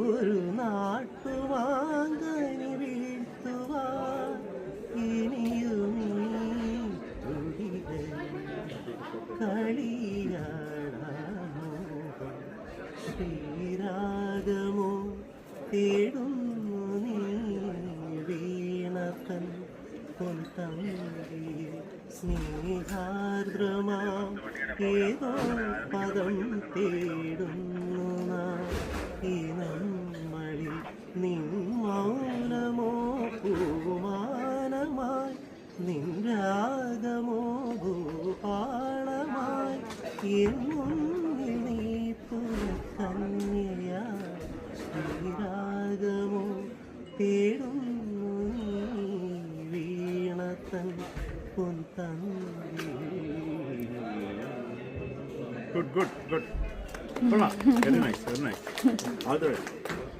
ഒരു നാട്ടുമാങ്കനി വീഴ്ത്തുവാൻ ഇനിയും കളിയാടാമോ ശ്രീരാഗമോ തേടുന്നു നീ വീണതൻ പൊൻതങ്കി സ്നേഹാർദ്രമാം ഏതോ പദം തേടുന്നു നാം ഈ നമ്മളിൽ നിൻ മൗനമോ പൂമാനമായി നിൻ രാഗമോ ഭൂപാളമായി എന്നും നീ പുനഃകന്യയാ ശ്രീരാഗമോ തേടുന്നു നീ വീണതൻ പൊൻതങ്കി. Good. Very nice. All the way.